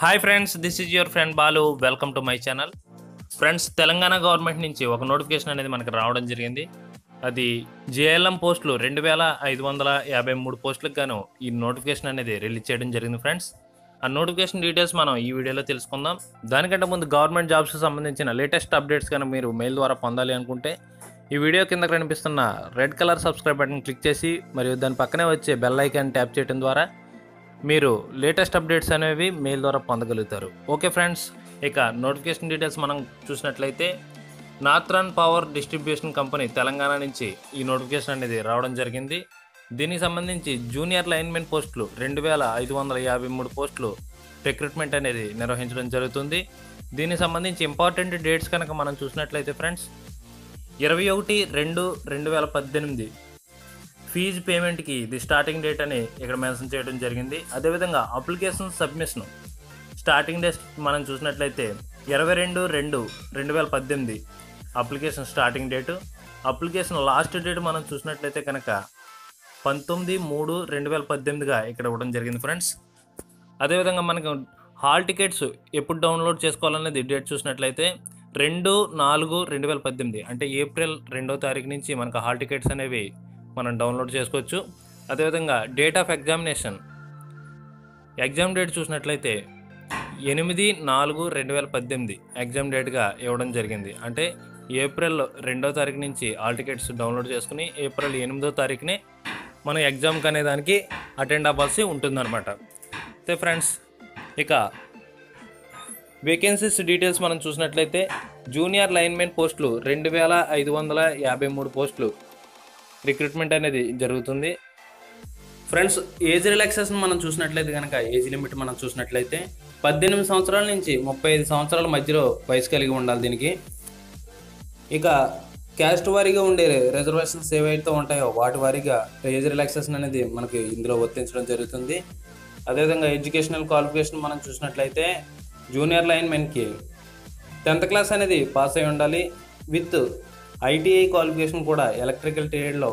Hi friends, this is your friend Balu. Welcome to my channel. Friends, Telangana government నుంచి ఒక notification అనేది మనకు రావడం జరిగింది. అది జేఎల్ఎం పోస్టులు 2553 పోస్టులకు గాను ఈ నోటిఫికేషన్ అనేది రిలీజ్ చేయడం జరిగింది. ఫ్రెండ్స్, ఆ నోటిఫికేషన్ డీటెయిల్స్ మనం ఈ వీడియోలో తెలుసుకుందాం. దానికంటే ముందు గవర్నమెంట్ జాబ్స్కి సంబంధించిన లేటెస్ట్ అప్డేట్స్ కనుక మీరు మెయిల్ ద్వారా పొందాలి అనుకుంటే ఈ వీడియో కింద కనిపిస్తున్న red colour subscribe button click చేసి మరియు దాని పక్కనే వచ్చే బెల్ ఐకాన్ ట్యాప్ చేయడం ద్వారా మీరు లేటెస్ట్ అప్డేట్స్ అనేవి మెయిల్ ద్వారా పొందగలుగుతారు. ఓకే ఫ్రెండ్స్, ఇక నోటిఫికేషన్ డీటెయిల్స్ మనం చూసినట్లయితే northern power distribution company Telangana నుంచి ఈ నోటిఫికేషన్ అనేది రావడం జరిగింది. దీనికి సంబంధించి జూనియర్ లైన్మెన్ పోస్టులు 2553 పోస్టులు రిక్రూట్మెంట్ అనేది నిర్వహించడం జరుగుతుంది. దీనికి సంబంధించి ఇంపార్టెంట్ డేట్స్ కనుక మనం చూసినట్లయితే ఫ్రెండ్స్, 21/2/2018 ఫీజు పేమెంట్కి ఇది స్టార్టింగ్ డేట్ అని ఇక్కడ మెన్షన్ చేయడం జరిగింది. అదేవిధంగా అప్లికేషన్ సబ్మిషన్ స్టార్టింగ్ డేట్ మనం చూసినట్లయితే 22/2/2018 application starting date. Application last date మనం చూసినట్లయితే కనుక 19/3/2018గా ఇక్కడ ఇవ్వడం జరిగింది ఫ్రెండ్స్. అదేవిధంగా మనకు హాల్ టికెట్స్ ఎప్పుడు డౌన్లోడ్ చేసుకోవాలనేది డేట్ చూసినట్లయితే 2/4/2018 అంటే ఏప్రిల్ 2వ తారీఖు నుంచి మనకు హాల్ టికెట్స్ అనేవి మనం డౌన్లోడ్ చేసుకోవచ్చు. అదేవిధంగా date of examination exam date చూసినట్లయితే 8/4/2018 ఎగ్జామ్ డేట్గా ఇవ్వడం జరిగింది. అంటే ఏప్రిల్ 2వ తారీఖు నుంచి హాల్ టికెట్స్ డౌన్లోడ్ చేసుకుని ఏప్రిల్ 8వ తారీఖునే మనం ఎగ్జామ్కి అనే దానికి అటెండ్ అవ్వాల్సి ఉంటుందన్నమాట. అయితే ఫ్రెండ్స్, ఇక వేకెన్సీస్ డీటెయిల్స్ మనం చూసినట్లయితే జూనియర్ లైన్మెన్ పోస్టులు 2553 పోస్టులు రిక్రూట్మెంట్ అనేది జరుగుతుంది. ఫ్రెండ్స్, ఏజ్ రిలాక్సేషన్ మనం చూసినట్లయితే కనుక ఏజ్ లిమిట్ మనం చూసినట్లయితే 18 సంవత్సరాల నుంచి 35 సంవత్సరాల మధ్యలో వయసు కలిగి ఉండాలి దీనికి. ఇక క్యాస్ట్ వారీగా ఉండే రిజర్వేషన్స్ ఏవైతే ఉంటాయో వాటి వారీగా ఏజ్ రిలాక్సేషన్ అనేది మనకి ఇందులో వర్తించడం జరుగుతుంది. అదేవిధంగా ఎడ్యుకేషనల్ క్వాలిఫికేషన్ మనం చూసినట్లయితే జూనియర్ లైన్మెన్కి 10th క్లాస్ అనేది పాస్ అయి ఉండాలి. విత్ ఐటీఐ క్వాలిఫికేషన్ కూడా ఎలక్ట్రికల్ ట్రేడ్లో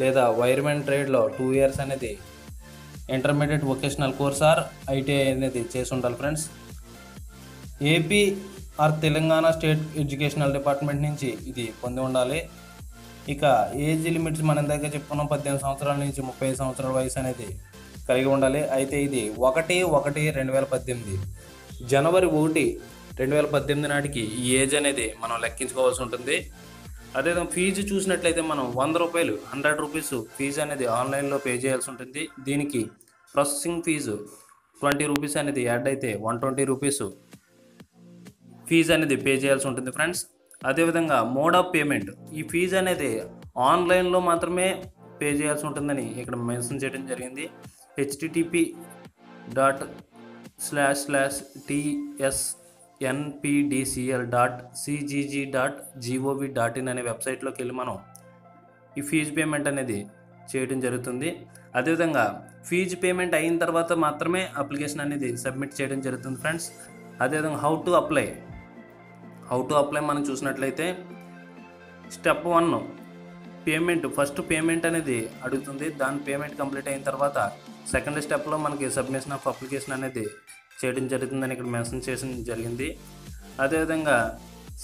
లేదా వైర్మెన్ ట్రేడ్లో 2 years అనేది intermediate vocational course or ITI అనేది చేసి ఉండాలి friends. AP or Telangana state educational department నుంచి ఇది పొంది ఉండాలి. ఇక ఏజ్ లిమిట్స్ మనం దగ్గర చెప్పుకున్నాం, 18 సంవత్సరాల నుంచి 35 సంవత్సరాల వయసు అనేది కలిగి ఉండాలి. అయితే ఇది 1/1/2018 జనవరి 1, 2018 నాటికి ఈ ఏజ్ అనేది మనం లెక్కించుకోవాల్సి ఉంటుంది. అదేవిధంగా ఫీజు చూసినట్లయితే మనం 100 రూపాయలు 100 రూపీస్ ఫీజు అనేది ఆన్లైన్లో పే చేయాల్సి ఉంటుంది. దీనికి ప్రాసెసింగ్ ఫీజు 20 రూపీస్ అనేది యాడ్ అయితే 120 రూపీస్ ఫీజు అనేది పే చేయాల్సి ఉంటుంది ఫ్రెండ్స్. అదేవిధంగా మోడ్ ఆఫ్ పేమెంట్, ఈ ఫీజు అనేది ఆన్లైన్లో మాత్రమే పే చేయాల్సి ఉంటుందని ఇక్కడ మెన్షన్ చేయడం జరిగింది. http://tsnpdcl.cgg.gov.in అనే వెబ్సైట్లోకి వెళ్ళి మనం ఈ ఫీజు పేమెంట్ అనేది చేయడం జరుగుతుంది. అదేవిధంగా ఫీజు పేమెంట్ అయిన తర్వాత మాత్రమే అప్లికేషన్ అనేది సబ్మిట్ చేయడం జరుగుతుంది ఫ్రెండ్స్. అదేవిధంగా హౌ టు అప్లై మనం చూసినట్లయితే స్టెప్ 1 పేమెంట్, ఫస్ట్ పేమెంట్ అనేది అడుగుతుంది. దాని పేమెంట్ కంప్లీట్ అయిన తర్వాత సెకండ్ స్టెప్లో మనకి సబ్మిషన్ ఆఫ్ అప్లికేషన్ అనేది చేయడం జరుగుతుందని ఇక్కడ మెన్షన్ చేయడం జరిగింది. అదేవిధంగా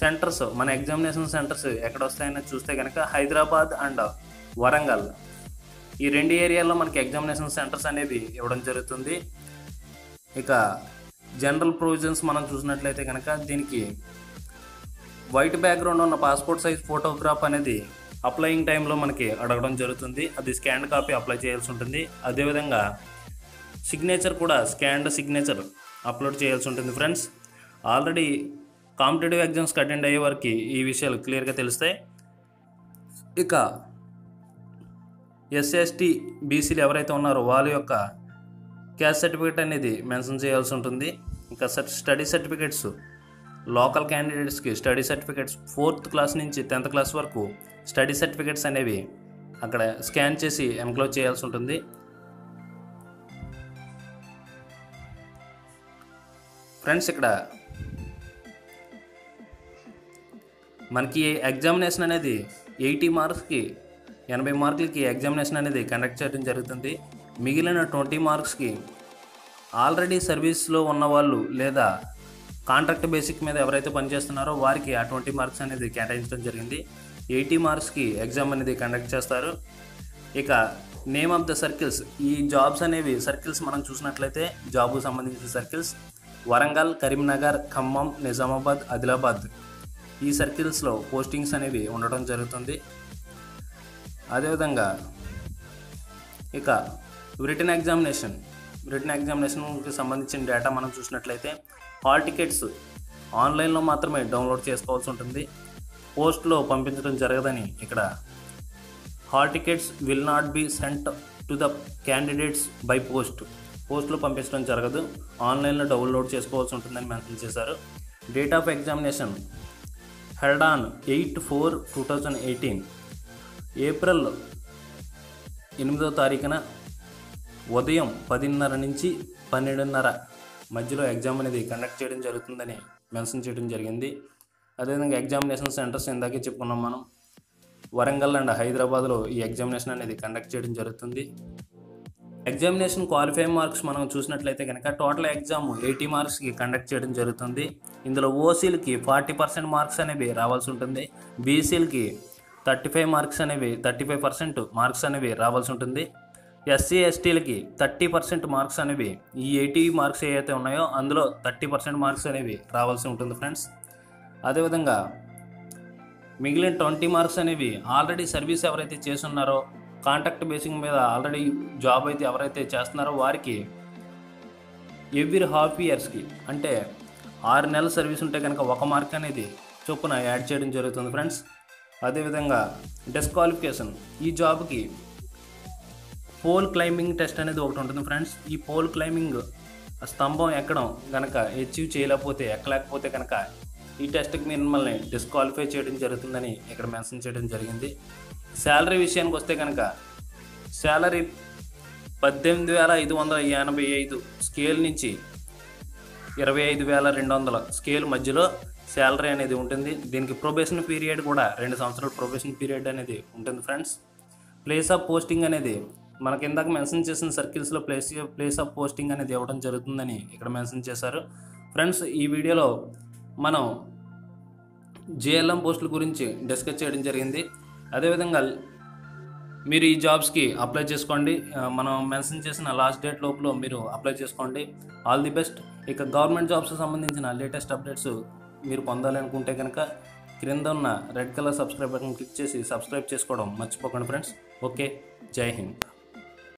సెంటర్స్, మన ఎగ్జామినేషన్ సెంటర్స్ ఎక్కడ వస్తాయని చూస్తే కనుక హైదరాబాద్ అండ్ వరంగల్ ఈ 2 ఏరియాల్లో మనకి ఎగ్జామినేషన్ సెంటర్స్ అనేవి ఇవ్వడం జరుగుతుంది. ఇక జనరల్ ప్రొవిజన్స్ మనం చూసినట్లయితే కనుక దీనికి వైట్ బ్యాక్గ్రౌండ్ ఉన్న పాస్పోర్ట్ సైజ్ ఫోటోగ్రాఫ్ అనేది అప్లయింగ్ టైంలో మనకి అడగడం జరుగుతుంది. అది స్కాన్ కాపీ అప్లై చేయాల్సి ఉంటుంది. అదేవిధంగా సిగ్నేచర్ కూడా స్కాన్డ్ సిగ్నేచర్ అప్లోడ్ చేయాల్సి ఉంటుంది ఫ్రెండ్స్. ఆల్రెడీ కాంపిటేటివ్ ఎగ్జామ్స్కి అటెండ్ అయ్యే వారికి ఈ విషయాలు క్లియర్గా తెలుస్తాయి. ఇక SC/ST బీసీలు ఎవరైతే ఉన్నారో వాళ్ళ యొక్క క్యాస్ట్ సర్టిఫికేట్ అనేది మెన్షన్ చేయాల్సి ఉంటుంది. ఇంకా స్టడీ సర్టిఫికేట్స్, లోకల్ క్యాండిడేట్స్కి స్టడీ సర్టిఫికేట్స్ 4th క్లాస్ నుంచి 10th క్లాస్ వరకు స్టడీ సర్టిఫికేట్స్ అనేవి అక్కడ స్కాన్ చేసి ఎన్క్లోజ్ చేయాల్సి ఉంటుంది. ఫ్రెండ్స్, ఇక్కడ మనకి ఎగ్జామినేషన్ అనేది 80 మార్క్స్కి 80 మార్కులకి ఎగ్జామినేషన్ అనేది కండక్ట్ చేయడం జరుగుతుంది. మిగిలిన 20 మార్క్స్కి ఆల్రెడీ సర్వీస్లో ఉన్నవాళ్ళు లేదా కాంట్రాక్ట్ బేసిక్ మీద ఎవరైతే పనిచేస్తున్నారో వారికి ఆ 20 మార్క్స్ అనేది కేటాయించడం జరిగింది. 80 మార్క్స్కి ఎగ్జామ్ అనేది కండక్ట్ చేస్తారు. ఇక నేమ్ ఆఫ్ ద సర్కిల్స్, ఈ జాబ్స్ అనేవి సర్కిల్స్ మనం చూసినట్లయితే జాబ్కు సంబంధించిన సర్కిల్స్ వరంగల్, కరీంనగర్, ఖమ్మం, నిజామాబాద్, ఆదిలాబాద్ ఈ సర్కిల్స్లో పోస్టింగ్స్ అనేవి ఉండటం జరుగుతుంది. అదేవిధంగా ఇక రిటన్ ఎగ్జామినేషన్కి సంబంధించిన డేటా మనం చూసినట్లయితే హాల్ టికెట్స్ ఆన్లైన్లో మాత్రమే డౌన్లోడ్ చేసుకోవాల్సి ఉంటుంది. పోస్ట్లో పంపించడం జరగదని ఇక్కడ hall tickets will not be sent to the candidates by పోస్ట్లో పంపించడం జరగదు, ఆన్లైన్లో డౌన్లోడ్ చేసుకోవాల్సి ఉంటుందని మెన్షన్ చేశారు. Date of examination held on 8/4/2018 April 8వ తారీఖున ఉదయం 10:30 నుంచి 12:30 మధ్యలో ఎగ్జామ్ అనేది కండక్ట్ చేయడం జరుగుతుందని మెన్షన్ చేయడం జరిగింది. అదేవిధంగా ఎగ్జామినేషన్ సెంటర్స్ ఇందాకే చెప్పుకున్నాం మనం, వరంగల్ అండ్ హైదరాబాద్లో ఈ ఎగ్జామినేషన్ అనేది కండక్ట్ చేయడం జరుగుతుంది. ఎగ్జామినేషన్ క్వాలిఫైయింగ్ మార్క్స్ మనం చూసినట్లయితే కనుక టోటల్ ఎగ్జామ్ 80 మార్క్స్కి కండక్ట్ చేయడం జరుగుతుంది. ఇందులో ఓసీలకి 40% మార్క్స్ అనేవి రావాల్సి ఉంటుంది, బీసీలకి 35% మార్క్స్ అనేవి రావాల్సి ఉంటుంది, ఎస్సీ ఎస్టీలకి 30% మార్క్స్ అనేవి, ఈ 80 మార్క్స్ ఏవైతే ఉన్నాయో అందులో 30% మార్క్స్ అనేవి రావాల్సి ఉంటుంది ఫ్రెండ్స్. అదేవిధంగా మిగిలిన 20 మార్క్స్ అనేవి ఆల్రెడీ సర్వీస్ ఎవరైతే చేస్తున్నారో కాంట్రాక్ట్ బేసింగ్ మీద ఆల్రెడీ జాబ్ అయితే ఎవరైతే చేస్తున్నారో వారికి ఎవ్రీ హాఫ్ ఇయర్స్కి అంటే 6 నెలల సర్వీస్ ఉంటే కనుక 1 మార్క్ అనేది చొప్పున యాడ్ చేయడం జరుగుతుంది ఫ్రెండ్స్. అదేవిధంగా డిస్క్వాలిఫికేషన్, ఈ జాబ్కి పోల్ క్లైంబింగ్ టెస్ట్ అనేది ఒకటి ఉంటుంది ఫ్రెండ్స్. ఈ పోల్ క్లైంబింగ్ స్తంభం ఎక్కడం కనుక అచీవ్ చేయలేకపోతే ఎక్కలేకపోతే కనుక ఈ టెస్ట్కి మిమ్మల్ని డిస్క్వాలిఫై చేయడం జరుగుతుందని ఇక్కడ మెన్షన్ చేయడం జరిగింది. శాలరీ విషయానికి వస్తే కనుక శాలరీ 18,585 స్కేల్ నుంచి 25,200 స్కేల్ మధ్యలో శాలరీ అనేది ఉంటుంది. దీనికి ప్రొబేషన్ పీరియడ్ కూడా 2 సంవత్సరాల ప్రొబేషన్ పీరియడ్ అనేది ఉంటుంది ఫ్రెండ్స్. ప్లేస్ ఆఫ్ పోస్టింగ్ అనేది మనకి ఇందాక మెన్షన్ చేసిన సర్కిల్స్లో ప్లేస్ ఆఫ్ పోస్టింగ్ అనేది ఇవ్వడం జరుగుతుందని ఇక్కడ మెన్షన్ చేశారు ఫ్రెండ్స్. ఈ వీడియోలో మనం జేఎల్ఎం పోస్టుల గురించి డిస్కస్ చేయడం జరిగింది. అదేవిధంగా మీరు ఈ జాబ్స్కి అప్లై చేసుకోండి, మనం మెన్షన్ చేసిన లాస్ట్ డేట్ లోపల మీరు అప్లై చేసుకోండి. All the best. ఇక గవర్నమెంట్ జాబ్స్కి సంబంధించిన లేటెస్ట్ అప్డేట్స్ మీరు పొందాలి అనుకుంటే కనుక క్రింద ఉన్న red colour subscribe button click చేసి సబ్స్క్రైబ్ చేసుకోవడం మర్చిపోకండి ఫ్రెండ్స్. ఓకే, జై హింద్.